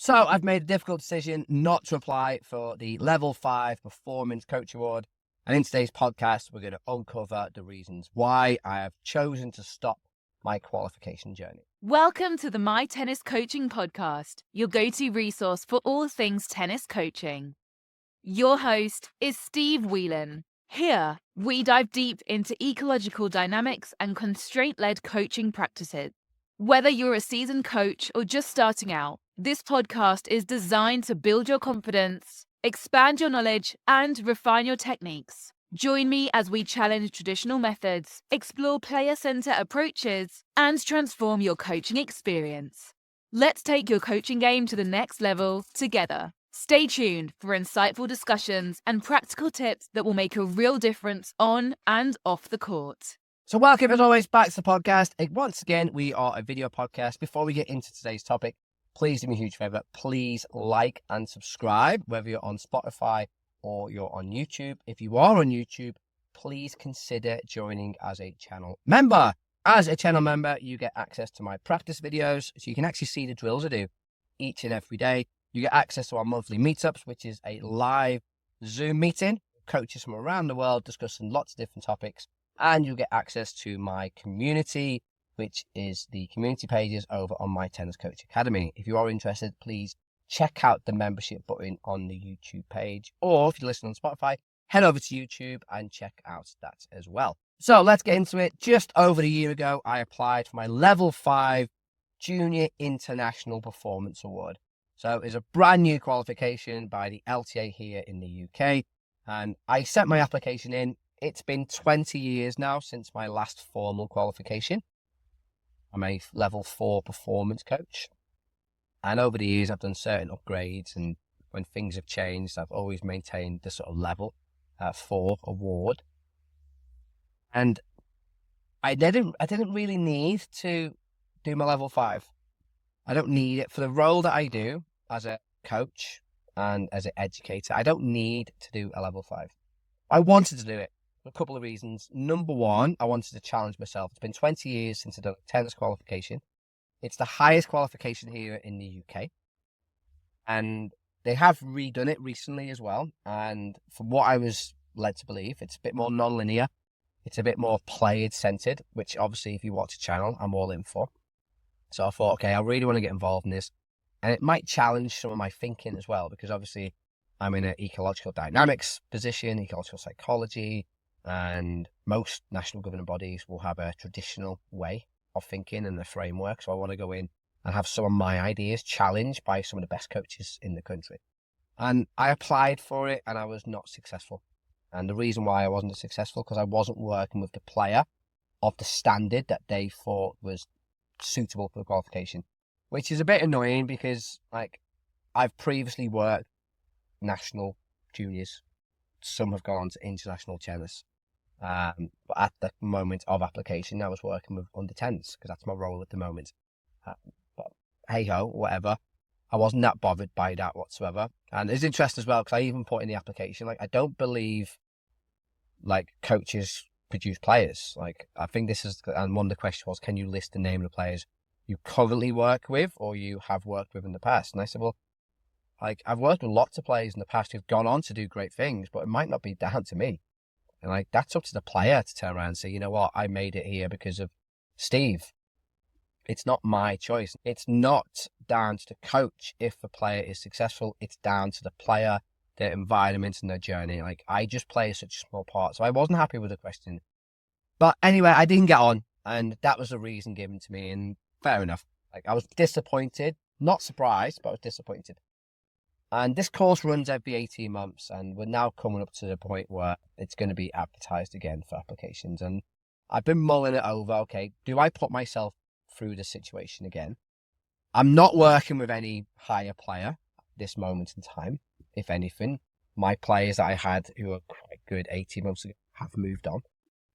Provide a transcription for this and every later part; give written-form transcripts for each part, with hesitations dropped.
So I've made a difficult decision not to apply for the Level 5 Performance Coach Award. And in today's podcast, we're going to uncover the reasons why I have chosen to stop my qualification journey. Welcome to the My Tennis Coaching Podcast, your go-to resource for all things tennis coaching. Your host is Steve Whelan. Here, we dive deep into ecological dynamics and constraint-led coaching practices. Whether you're a seasoned coach or just starting out, this podcast is designed to build your confidence, expand your knowledge, and refine your techniques. Join me as we challenge traditional methods, explore player-centered approaches, and transform your coaching experience. Let's take your coaching game to the next level together. Stay tuned for insightful discussions and practical tips that will make a real difference on and off the court. So welcome, as always, back to the podcast. Once again, we are a video podcast. Before we get into today's topic, please do me a huge favor. Please like and subscribe, whether you're on Spotify or you're on YouTube. If you are on YouTube, please consider joining as a channel member. As a channel member, you get access to my practice videos, so you can actually see the drills I do each and every day. You get access to our monthly meetups, which is a live Zoom meeting, coaches from around the world discussing lots of different topics. And you'll get access to my community, which is the community pages over on My Tennis Coach Academy. If you are interested, please check out the membership button on the YouTube page. Or if you listen on Spotify, head over to YouTube and check out that as well. So let's get into it. Just over a year ago, I applied for my Level 5 Junior International Performance Award. So it's a brand new qualification by the LTA here in the UK. And I sent my application in. It's been 20 years now since my last formal qualification. I'm a Level 4 performance coach. And over the years, I've done certain upgrades. And when things have changed, I've always maintained the sort of level 4 award. And I didn't really need to do my Level 5. I don't need it for the role that I do as a coach and as an educator. I don't need to do a Level 5. I wanted to do it. A couple of reasons. Number one, I wanted to challenge myself. It's been 20 years since I've done a tennis qualification. It's the highest qualification here in the UK. And they have redone it recently as well. And from what I was led to believe, it's a bit more non-linear. It's a bit more player-centered, which obviously if you watch the channel, I'm all in for. So I thought, okay, I really want to get involved in this. And it might challenge some of my thinking as well, because obviously I'm in an ecological dynamics position, ecological psychology, and most national governing bodies will have a traditional way of thinking and a framework. So I want to go in and have some of my ideas challenged by some of the best coaches in the country. And I applied for it and I was not successful. And the reason why I wasn't successful, because I wasn't working with the player of the standard that they thought was suitable for the qualification, which is a bit annoying because I've previously worked national juniors. Some have gone on to international tennis. But at the moment of application, I was working with under 10s because that's my role at the moment. But hey ho, whatever. I wasn't that bothered by that whatsoever. And it's interesting as well because I even put in the application, I don't believe coaches produce players. I think this is, and one of the questions was, can you list the name of the players you currently work with or you have worked with in the past? And I said, well, I've worked with lots of players in the past who've gone on to do great things, but it might not be down to me. And that's up to the player to turn around and say, you know what, I made it here because of Steve. It's not my choice. It's not down to the coach if the player is successful. It's down to the player, their environment and their journey. I just play such a small part. So I wasn't happy with the question. But anyway, I didn't get on. And that was the reason given to me. And fair enough. I was disappointed, not surprised, but I was disappointed. And this course runs every 18 months, and we're now coming up to the point where it's going to be advertised again for applications. And I've been mulling it over. Okay, do I put myself through this situation again? I'm not working with any higher player at this moment in time. If anything, my players that I had who were quite good 18 months ago have moved on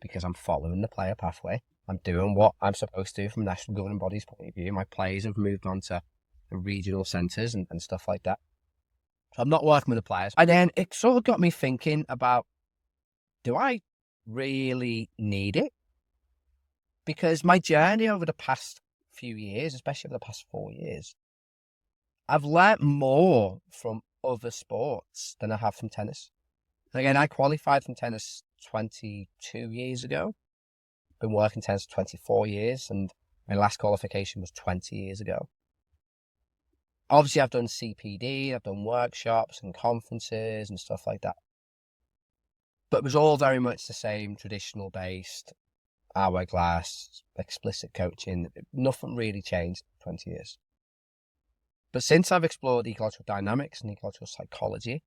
because I'm following the player pathway. I'm doing what I'm supposed to do from national governing bodies' point of view. My players have moved on to the regional centres and stuff like that. So I'm not working with the players. And then it sort of got me thinking about, do I really need it? Because my journey over the past few years, especially over the past 4 years, I've learnt more from other sports than I have from tennis. Again, I qualified from tennis 22 years ago. Been working tennis 24 years, and my last qualification was 20 years ago. Obviously, I've done CPD, I've done workshops and conferences and stuff like that. But it was all very much the same, traditional based, hourglass, explicit coaching. Nothing really changed in 20 years. But since I've explored ecological dynamics and ecological psychology,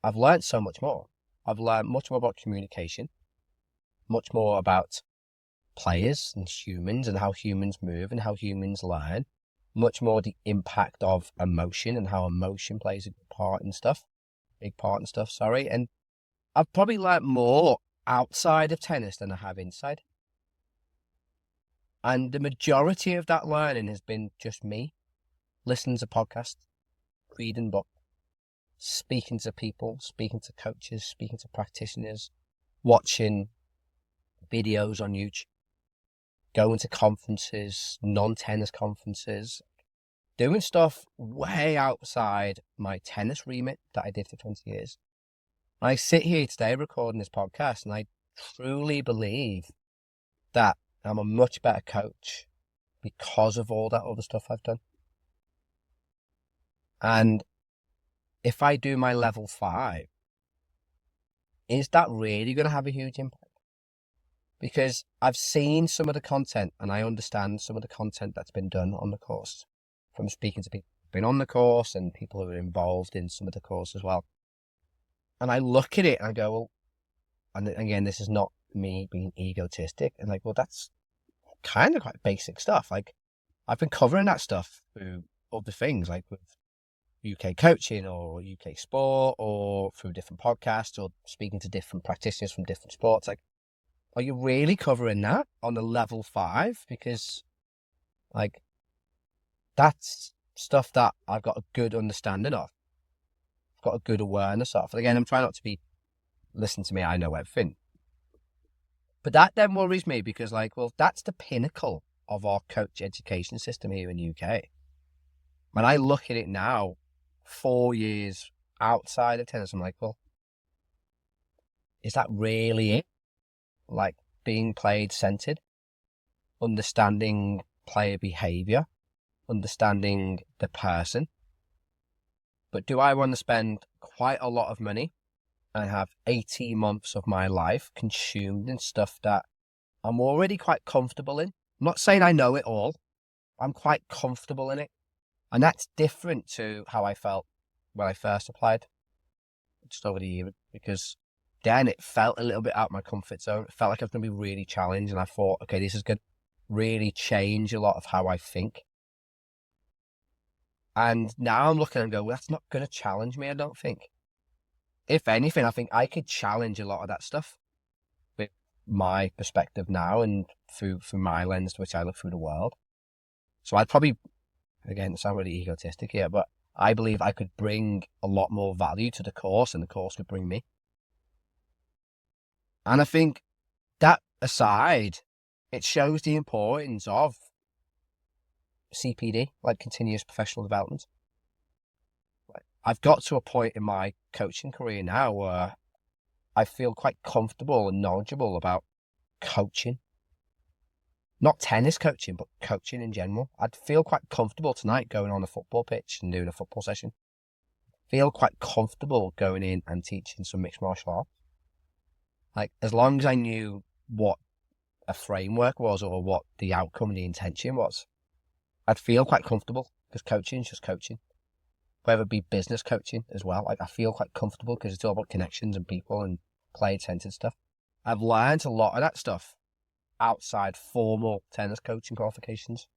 I've learned so much more. I've learned much more about communication, much more about players and humans and how humans move and how humans learn, much more the impact of emotion and how emotion plays a big part in stuff. And I've probably learned more outside of tennis than I have inside. And the majority of that learning has been just me, listening to podcasts, reading books, speaking to people, speaking to coaches, speaking to practitioners, watching videos on YouTube, going to conferences, non-tennis conferences, doing stuff way outside my tennis remit that I did for 20 years. I sit here today recording this podcast, and I truly believe that I'm a much better coach because of all that other stuff I've done. And if I do my level 5, is that really going to have a huge impact? Because I've seen some of the content and I understand some of the content that's been done on the course from speaking to people who've been on the course and people who are involved in some of the course as well. And I look at it and I go, well, and again, this is not me being egotistic, and like, well, that's kind of quite basic stuff. Like, I've been covering that stuff through other things, like with UK coaching or UK sport, or through different podcasts, or speaking to different practitioners from different sports. Like, are you really covering that on the level 5? Because, like, that's stuff that I've got a good understanding of. I've got a good awareness of. And again, I'm trying not to be, listen to me, I know everything. But that then worries me because, like, well, that's the pinnacle of our coach education system here in the UK. When I look at it now, 4 years outside of tennis, I'm like, well, is that really it? Like, being played centered, understanding player behavior, understanding the person. But do I want to spend quite a lot of money and have 18 months of my life consumed in stuff that I'm already quite comfortable in? I'm not saying I know it all. I'm quite comfortable in it. And that's different to how I felt when I first applied, just over the year, because then it felt a little bit out of my comfort zone. It felt like I was going to be really challenged, and I thought, okay, this is going to really change a lot of how I think. And now I'm looking and go, well, that's not going to challenge me, I don't think. If anything, I think I could challenge a lot of that stuff with my perspective now and through my lens to which I look through the world. So I'd probably, again, it's not really egotistic here, but I believe I could bring a lot more value to the course than the course could bring me. And I think that aside, it shows the importance of CPD, like continuous professional development. I've got to a point in my coaching career now where I feel quite comfortable and knowledgeable about coaching. Not tennis coaching, but coaching in general. I'd feel quite comfortable tonight going on a football pitch and doing a football session. Feel quite comfortable going in and teaching some mixed martial arts. Like, as long as I knew what a framework was or what the outcome and the intention was, I'd feel quite comfortable, because coaching is just coaching. Whether it be business coaching as well, like, I feel quite comfortable because it's all about connections and people and play-centered stuff. I've learned a lot of that stuff outside formal tennis coaching qualifications.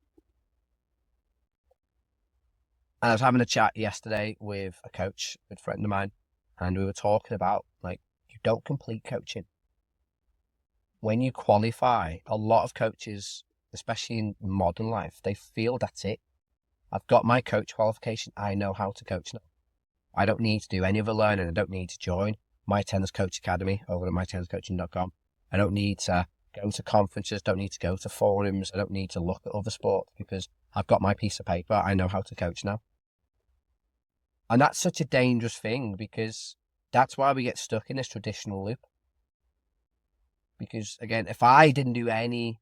And I was having a chat yesterday with a coach, a good friend of mine, and we were talking about, like, you don't complete coaching. When you qualify, a lot of coaches, especially in modern life, they feel that's it. I've got my coach qualification. I know how to coach now. I don't need to do any other learning. I don't need to join my tennis coach academy over at mytenniscoaching.com. I don't need to go to conferences. Don't need to go to forums. I don't need to look at other sports because I've got my piece of paper. I know how to coach now. And that's such a dangerous thing, because that's why we get stuck in this traditional loop. Because again, if I didn't do any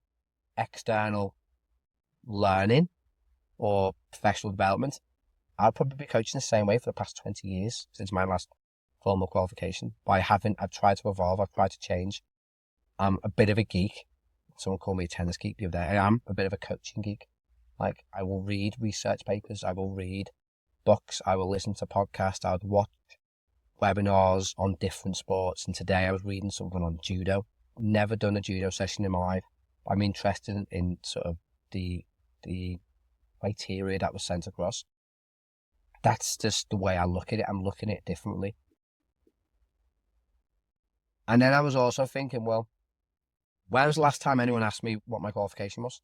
external learning or professional development, I'd probably be coaching the same way for the past 20 years since my last formal qualification. But I've tried to evolve, I've tried to change. I'm a bit of a geek. Someone called me a tennis geek the other day. I am a bit of a coaching geek. Like, I will read research papers, I will read books, I will listen to podcasts, I would watch webinars on different sports. And today I was reading something on judo. Never done a judo session in my life. I'm interested in sort of the criteria that was sent across. That's just the way I look at it. I'm looking at it differently. And then I was also thinking, well, when was the last time anyone asked me what my qualification was?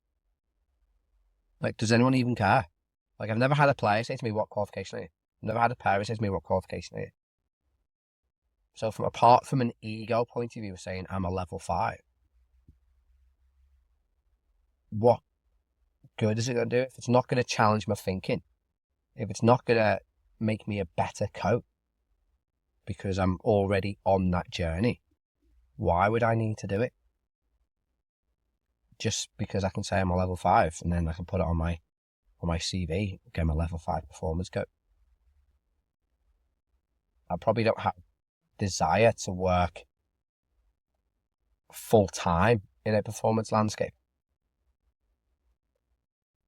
Like, does anyone even care? Like, I've never had a player say to me, what qualification are you? I've never had a parent say to me, what qualification are you? So apart from an ego point of view, saying I'm a level 5, what good is it going to do if it's not going to challenge my thinking? If it's not going to make me a better coach because I'm already on that journey, why would I need to do it? Just because I can say I'm a level 5 and then I can put it on my CV, get my level 5 performance coach. I probably don't have desire to work full time in a performance landscape.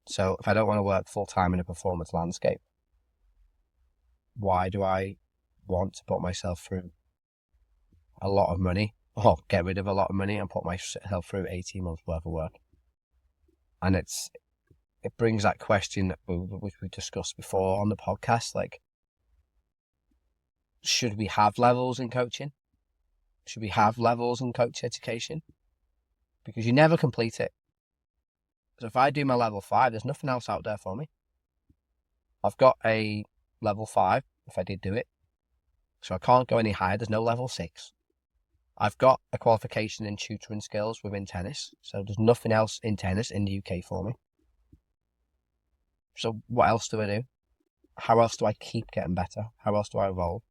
So if I don't want to work full time in a performance landscape, why do I want to put myself through a lot of money, or get rid of a lot of money and put myself through 18 months worth of work? And it brings that question which we discussed before on the podcast, like, should we have levels in coaching? Should we have levels in coach education? Because you never complete it. So if I do my level 5, there's nothing else out there for me. I've got a level 5 if I did do it. So I can't go any higher. There's no level 6. I've got a qualification in tutoring skills within tennis. So there's nothing else in tennis in the UK for me. So what else do I do? How else do I keep getting better? How else do I evolve?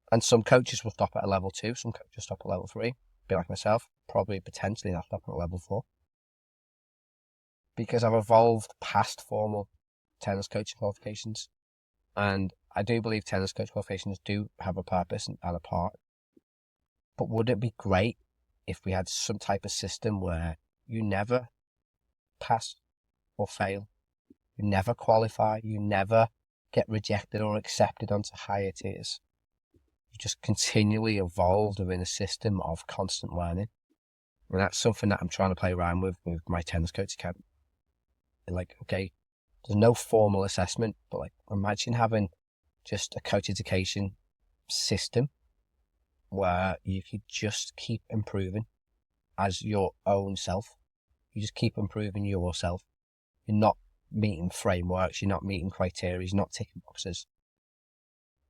And some coaches will stop at a level 2. Some coaches stop at level 3. Be like myself, probably potentially not stop at level 4. Because I've evolved past formal tennis coaching qualifications. And I do believe tennis coach qualifications do have a purpose and a part. But would it be great if we had some type of system where you never pass or fail? You never qualify. You never get rejected or accepted onto higher tiers. You just continually evolved within a system of constant learning. And that's something that I'm trying to play around with my tennis coach academy. Like, okay, there's no formal assessment, but like, imagine having just a coach education system where you could just keep improving as your own self. You just keep improving yourself. You're not meeting frameworks, you're not meeting criteria, you're not ticking boxes.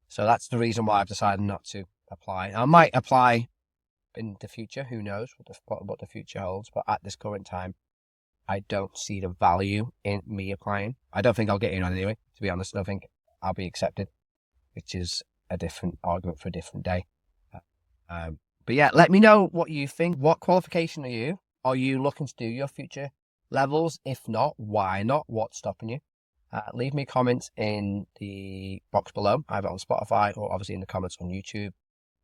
So that's the reason why I've decided not to apply. I might apply in the future, who knows what the future holds, but at this current time, I don't see the value in me applying. I don't think I'll get in anyway, to be honest. I don't think I'll be accepted, which is a different argument for a different day. But yeah, let me know what you think. What qualification are you? Are you looking to do your future levels? If not, why not? What's stopping you? Leave me comments in the box below, either on Spotify or obviously in the comments on YouTube.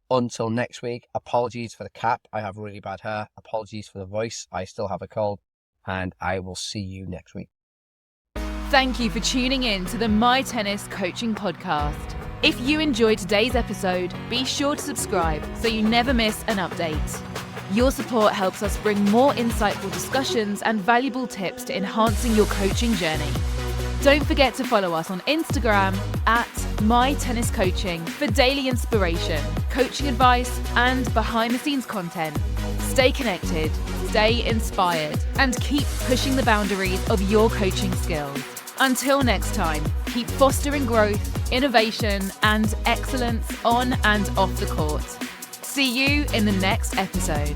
Until next week, apologies for the cap. I have really bad hair. Apologies for the voice. I still have a cold. And I will see you next week. Thank you for tuning in to the My Tennis Coaching Podcast. If you enjoyed today's episode, be sure to subscribe so you never miss an update. Your support helps us bring more insightful discussions and valuable tips to enhancing your coaching journey. Don't forget to follow us on Instagram at MyTennisCoaching for daily inspiration, coaching advice, and behind-the-scenes content. Stay connected, stay inspired, and keep pushing the boundaries of your coaching skills. Until next time, keep fostering growth, innovation, and excellence on and off the court. See you in the next episode.